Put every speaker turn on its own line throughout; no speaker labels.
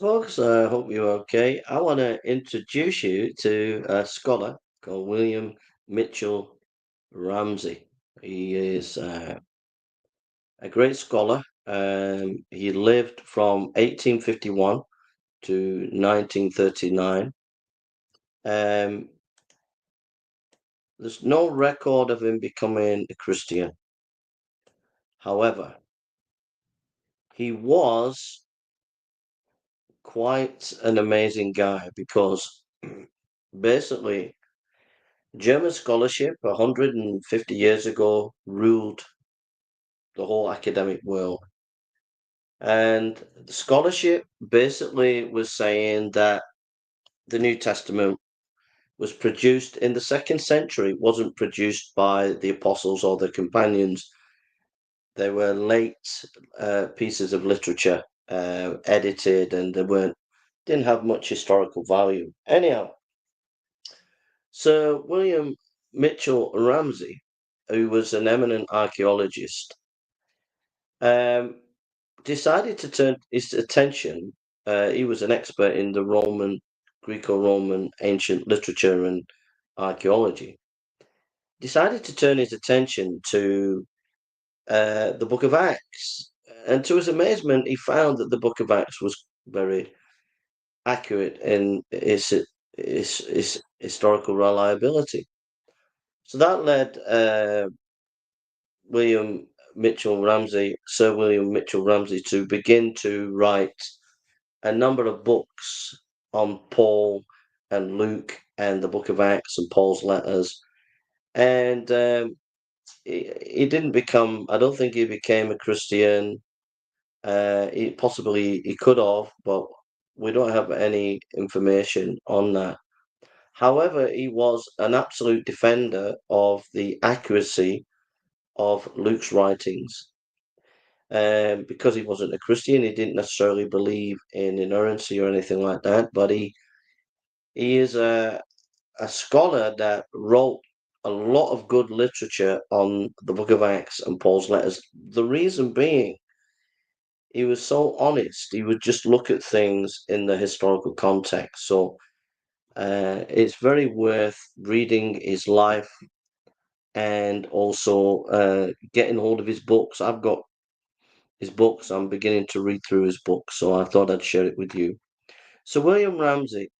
Folks, I hope you're okay. I want to introduce you to a scholar called William Mitchell Ramsay. He is a great scholar. He lived from 1851 to 1939. Um, there's no record of him becoming a Christian. However, he was quite an amazing guy because basically German scholarship 150 years ago ruled the whole academic world. And the scholarship basically was saying that the New Testament was produced in the second century, it wasn't produced by the apostles or the companions. They were late pieces of literature, edited, and they weren't didn't have much historical value. Anyhow, Sir William Mitchell Ramsay, who was an eminent archaeologist, um, decided to turn his attention. He was an expert in the Greco-Roman ancient literature and archaeology. Decided to turn his attention to the Book of Acts, and to his amazement, he found that the Book of Acts was very accurate in its historical reliability. So that led William Sir William Mitchell Ramsay, to begin to write a number of books on Paul and Luke and the Book of Acts and Paul's letters. And he didn't become, I don't think he became a Christian. He could have, but we don't have any information on that. However, he was an absolute defender of the accuracy of Luke's writings. Because he wasn't a Christian, he didn't necessarily believe in inerrancy or anything like that, but he is a scholar that wrote a lot of good literature on the Book of Acts and Paul's letters. The reason being, he was so honest. He would just look at things in the historical context. So it's very worth reading his life and also getting hold of his books. I've got his books. I'm beginning to read through his books, so I thought I'd share it with you. So William Ramsay,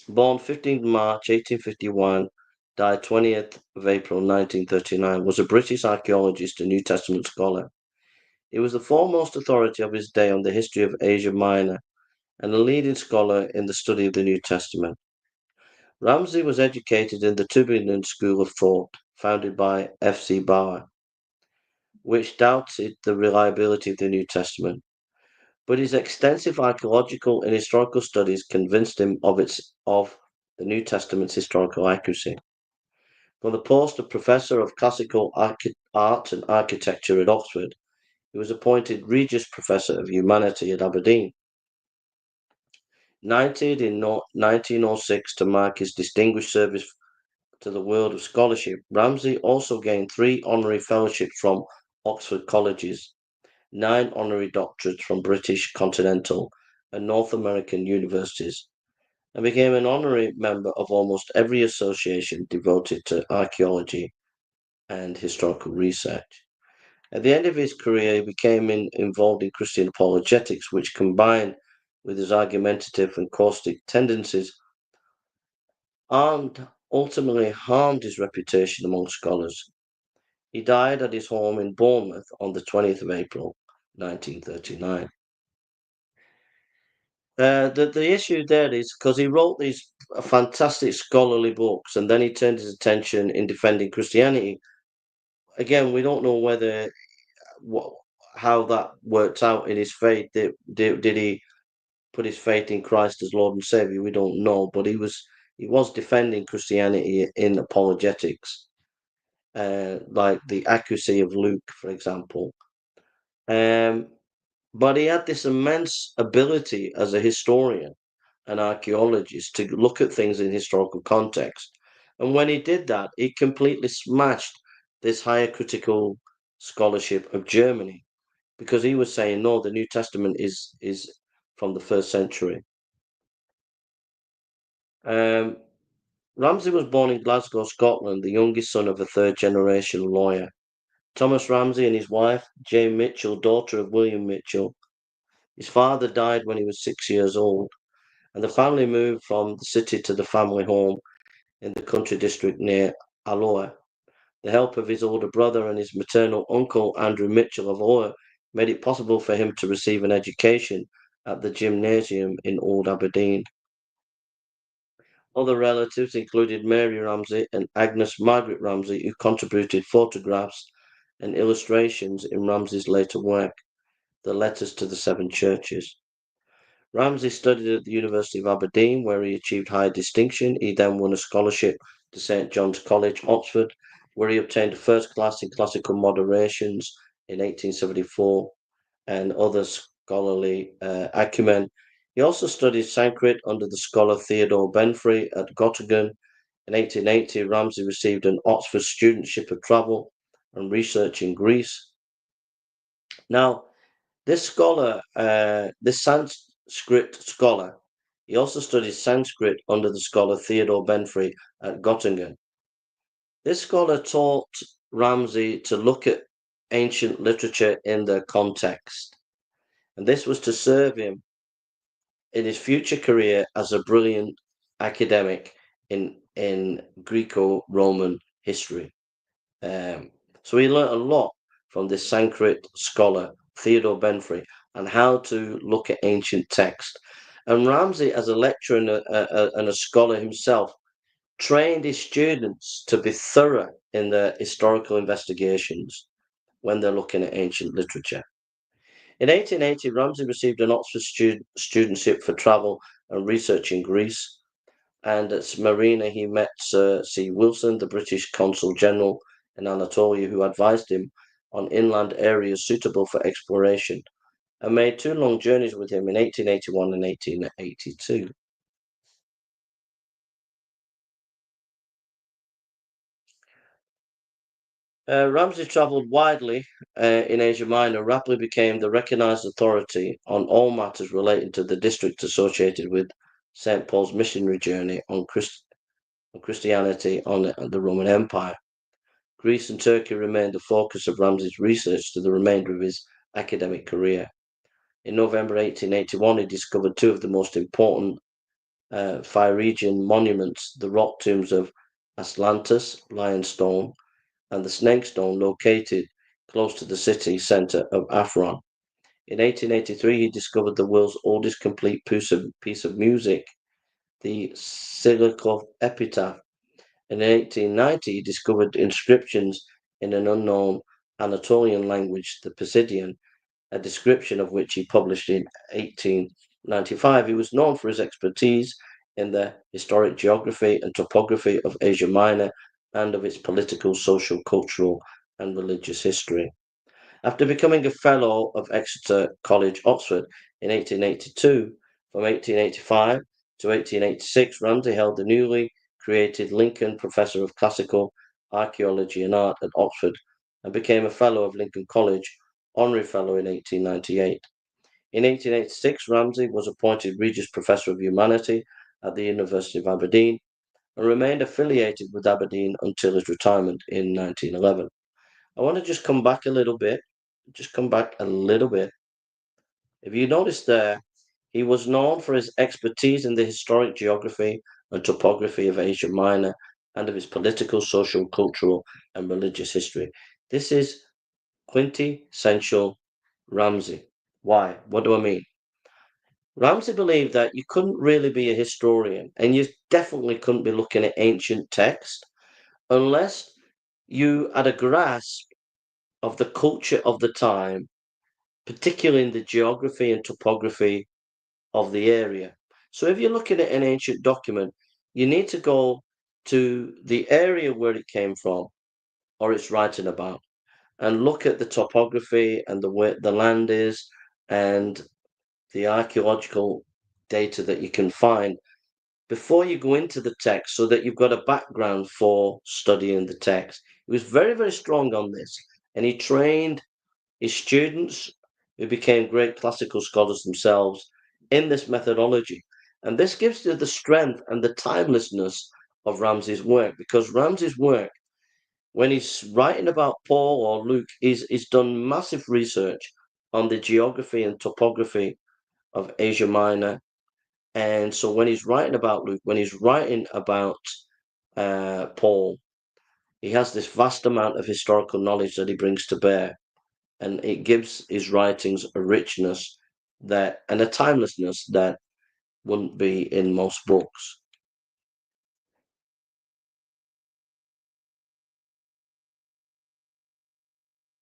born 15th March 1851, died 20th of April 1939, was a British archaeologist and New Testament scholar. He was the foremost authority of his day on the history of Asia Minor and a leading scholar in the study of the New Testament. Ramsay was educated in the Tübingen School of Thought, founded by F.C. Bauer, which doubted the reliability of the New Testament. But his extensive archaeological and historical studies convinced him of the New Testament's historical accuracy. From the post of Professor of Classical Art and Architecture at Oxford, he was appointed Regius Professor of Humanity at Aberdeen. Knighted in 1906 to mark his distinguished service to the world of scholarship, Ramsay also gained 3 honorary fellowships from Oxford colleges, 9 honorary doctorates from British, continental, and North American universities, and became an honorary member of almost every association devoted to archaeology and historical research. At the end of his career, he became involved in Christian apologetics, which combined with his argumentative and caustic tendencies, ultimately harmed his reputation among scholars. He died at his home in Bournemouth on the 20th of April, 1939. The issue there is because he wrote these fantastic scholarly books and then he turned his attention in defending Christianity. Again, we don't know whether what how that worked out in his faith. Did he put his faith in Christ as Lord and Savior? We don't know, but he was defending Christianity in apologetics, like the accuracy of Luke, for example. Um, but he had this immense ability as a historian, an archaeologist, to look at things in historical context. And when he did that, he completely smashed this higher critical scholarship of Germany, because he was saying, no, the New Testament is from the first century. Um, Ramsay was born in Glasgow, Scotland, the youngest son of a third generation lawyer. Thomas Ramsay and his wife, Jane Mitchell, daughter of William Mitchell. His father died when he was 6 years old, and the family moved from the city to the family home in the country district near Alloa. The help of his older brother and his maternal uncle, Andrew Mitchell of Alloa, made it possible for him to receive an education at the gymnasium in Old Aberdeen. Other relatives included Mary Ramsay and Agnes Margaret Ramsay, who contributed photographs and illustrations in Ramsay's later work, The Letters to the Seven Churches. Ramsay studied at the University of Aberdeen, where he achieved high distinction. He then won a scholarship to St John's College, Oxford, where he obtained a first class in classical moderations in 1874 and other scholarly acumen. He also studied Sanskrit under the scholar Theodore Benfrey at Göttingen. In 1880, Ramsay received an Oxford studentship of travel and research in Greece. Now, this scholar, this Sanskrit scholar, he also studied Sanskrit under the scholar Theodore Benfrey at Göttingen. This scholar taught Ramsay to look at ancient literature in their context, and this was to serve him in his future career as a brilliant academic in Greco-Roman history. So he learnt a lot from this Sanskrit scholar, Theodore Benfrey, and how to look at ancient text. And Ramsay, as a lecturer and a scholar himself, trained his students to be thorough in their historical investigations when they're looking at ancient literature. In 1880, Ramsay received an Oxford studentship for travel and research in Greece. And at Smyrna, he met Sir C. Wilson, the British Consul General in Anatolia, who advised him on inland areas suitable for exploration, and made two long journeys with him in 1881 and 1882. Ramsay travelled widely in Asia Minor, rapidly became the recognised authority on all matters relating to the district associated with St. Paul's missionary journey on Christianity on the Roman Empire. Greece and Turkey remained the focus of Ramsay's research to the remainder of his academic career. In November 1881, he discovered two of the most important Phrygian monuments, the rock tombs of Aslantis, Lionstone, and the Snake Stone, located close to the city centre of Afron. In 1883, he discovered the world's oldest complete piece of music, the Silico Epitaph. In 1890, he discovered inscriptions in an unknown Anatolian language, the Pisidian, a description of which he published in 1895. He was known for his expertise in the historic geography and topography of Asia Minor and of its political, social, cultural, and religious history. After becoming a Fellow of Exeter College, Oxford, in 1882, from 1885 to 1886, Ramsay held the newly created Lincoln Professor of Classical Archaeology and Art at Oxford and became a Fellow of Lincoln College, Honorary Fellow in 1898. In 1886, Ramsay was appointed Regius Professor of Humanity at the University of Aberdeen and remained affiliated with Aberdeen until his retirement in 1911. I want to just come back a little bit. If you notice there, he was known for his expertise in the historic geography and topography of Asia Minor and of its political, social, cultural, and religious history. This is quintessential Ramsay. Why? What do I mean? Ramsay believed that you couldn't really be a historian, and you definitely couldn't be looking at ancient text unless you had a grasp of the culture of the time, particularly in the geography and topography of the area. So if you're looking at an ancient document, you need to go to the area where it came from or it's writing about and look at the topography and the way the land is and the archaeological data that you can find before you go into the text so that you've got a background for studying the text. He was very, very strong on this, and he trained his students who became great classical scholars themselves in this methodology. And this gives you the strength and the timelessness of Ramsay's work, because Ramsay's work, when he's writing about Paul or Luke, he's done massive research on the geography and topography of Asia Minor. And so when he's writing about Luke, when he's writing about Paul, he has this vast amount of historical knowledge that he brings to bear, and it gives his writings a richness that and a timelessness that wouldn't be in most books.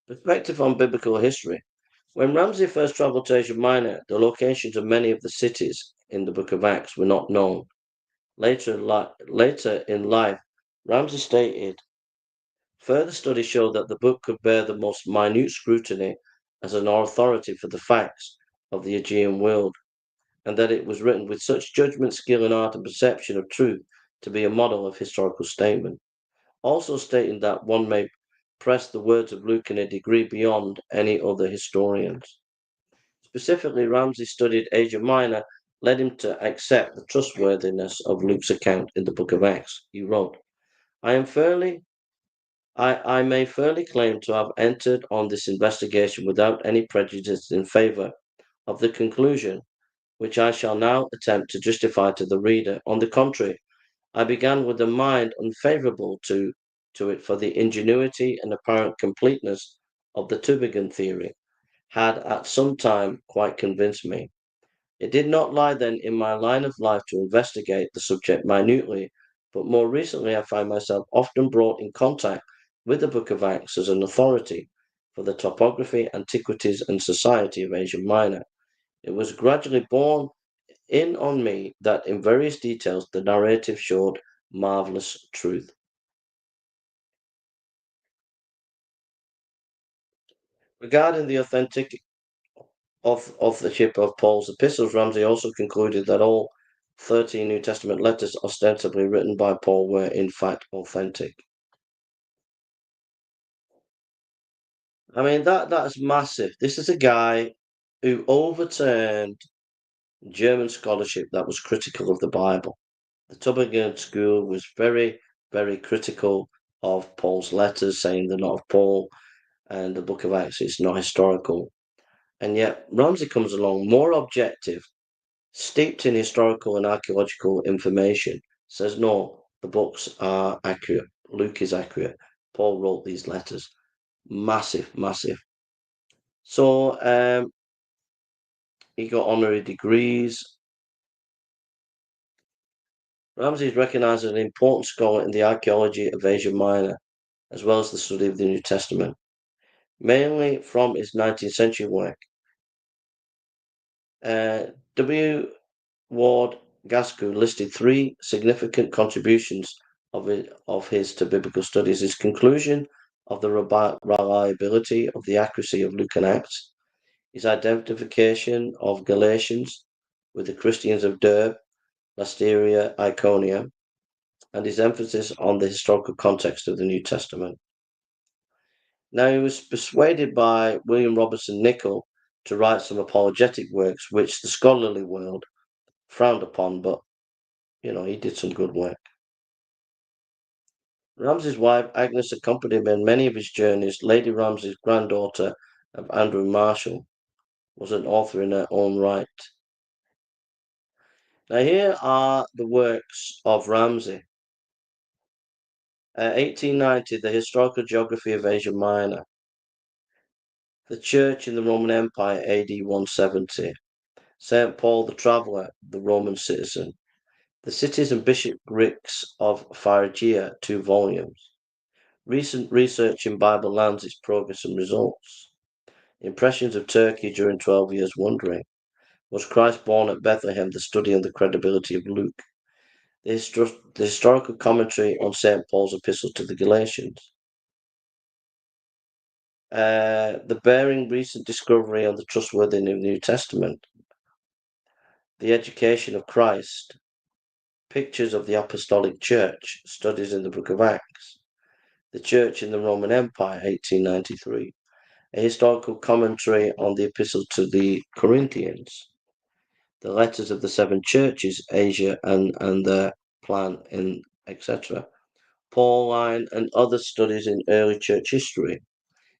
Perspective on biblical history. When Ramsay first traveled to Asia Minor, the locations of many of the cities in the Book of Acts were not known. Later in life, Ramsay stated, further studies showed that the book could bear the most minute scrutiny as an authority for the facts of the Aegean world, and that it was written with such judgment, skill, and art and perception of truth to be a model of historical statement. Also stating that one may press the words of Luke in a degree beyond any other historians. Specifically, Ramsay studied Asia Minor led him to accept the trustworthiness of Luke's account in the book of Acts. He wrote, I am fairly I may fairly claim to have entered on this investigation without any prejudice in favour of the conclusion, which I shall now attempt to justify to the reader. On the contrary, I began with a mind unfavourable to it, for the ingenuity and apparent completeness of the Tübingen theory had at some time quite convinced me. It did not lie then in my line of life to investigate the subject minutely, but more recently I find myself often brought in contact with the Book of Acts as an authority for the topography, antiquities, and society of Asia Minor. It was gradually borne in on me that in various details the narrative showed marvelous truth. Regarding the authentic authorship of Paul's epistles, Ramsay also concluded that all 13 New Testament letters ostensibly written by Paul were in fact authentic. I mean that's massive. This is a guy who overturned German scholarship that was critical of the Bible. The Tübingen school was very, very critical of Paul's letters, saying they're not of Paul, and the Book of Acts is not historical. And yet Ramsay comes along more objective, steeped in historical and archaeological information, says no, the books are accurate. Luke is accurate. Paul wrote these letters. Massive, massive. So he got honorary degrees. Ramsay is recognized as an important scholar in the archaeology of Asia Minor, as well as the study of the New Testament, mainly from his 19th century work. W. Ward Gascoigne listed three significant contributions of his to biblical studies: his conclusion of the reliability of the accuracy of Luke and Acts, his identification of Galatians with the Christians of Derbe, Lasteria, Iconium, and his emphasis on the historical context of the New Testament. Now, he was persuaded by William Robertson Nicoll to write some apologetic works, which the scholarly world frowned upon, but he did some good work. Ramsay's wife, Agnes, accompanied him in many of his journeys. Lady Ramsay's granddaughter of Andrew Marshall was an author in her own right. Now, here are the works of Ramsay. 1890, The Historical Geography of Asia Minor. The Church in the Roman Empire, AD 170. St. Paul the Traveller, the Roman Citizen. The Cities and Bishoprics of Phrygia, 2 volumes. Recent research in Bible lands, its progress and results. Impressions of Turkey during 12 years wandering. Was Christ born at Bethlehem? The study and the credibility of Luke. The historical commentary on St. Paul's epistle to the Galatians. The bearing recent discovery on the trustworthiness of the New Testament. The education of Christ. Pictures of the Apostolic Church. Studies in the Book of Acts. The Church in the Roman Empire, 1893. A historical commentary on the epistle to the Corinthians. the letters of the seven churches, Asia and their plan in etc. Pauline and other studies in early church history.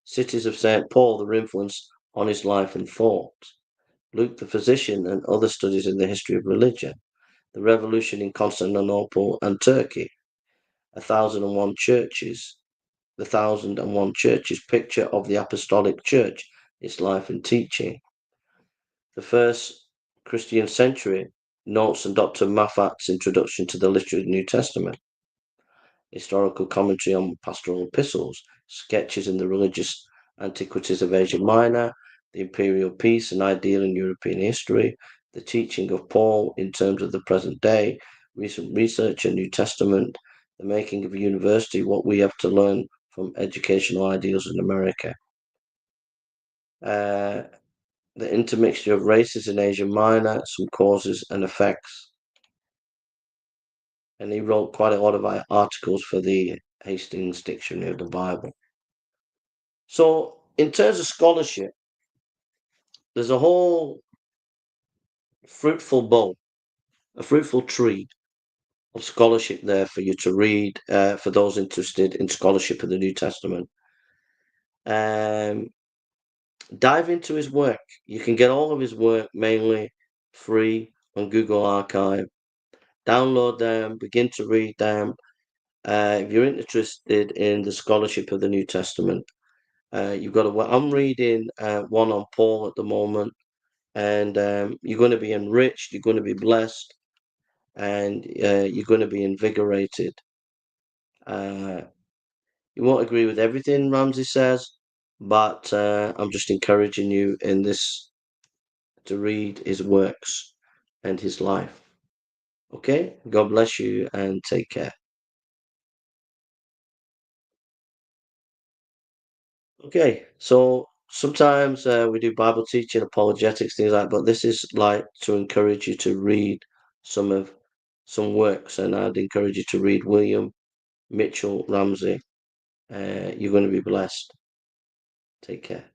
Cities of St. Paul, their influence on his life and thought. Luke the physician and other studies in the history of religion. The revolution in Constantinople and Turkey. 1001 churches. The 1001 churches, picture of the apostolic church, its life and teaching. The first Christian century, notes and Dr. Maffat's introduction to the literary New Testament. Historical commentary on pastoral epistles, sketches in the religious antiquities of Asia Minor, the imperial peace and ideal in European history, the teaching of Paul in terms of the present day, recent research in New Testament, the making of a university, what we have to learn from educational ideals in America. The intermixture of races in Asia Minor, some causes and effects. And he wrote quite a lot of articles for the Hastings Dictionary of the Bible. So, in terms of scholarship, there's a whole fruitful bowl, a fruitful tree of scholarship there for you to read, for those interested in scholarship of the New Testament. Dive into his work. You can get all of his work mainly free on Google Archive. Download them, begin to read them. If you're interested in the scholarship of the New Testament, you've got to. I'm reading one on Paul at the moment, and you're going to be enriched. You're going to be blessed, and you're going to be invigorated. You won't agree with everything Ramsay says, but I'm just encouraging you in this to read his works and his life. Okay, God bless you and take care. Okay, so sometimes we do Bible teaching, apologetics, things like that, but this is like to encourage you to read some works, and I'd encourage you to read William Mitchell Ramsay. You're going to be blessed. Take care.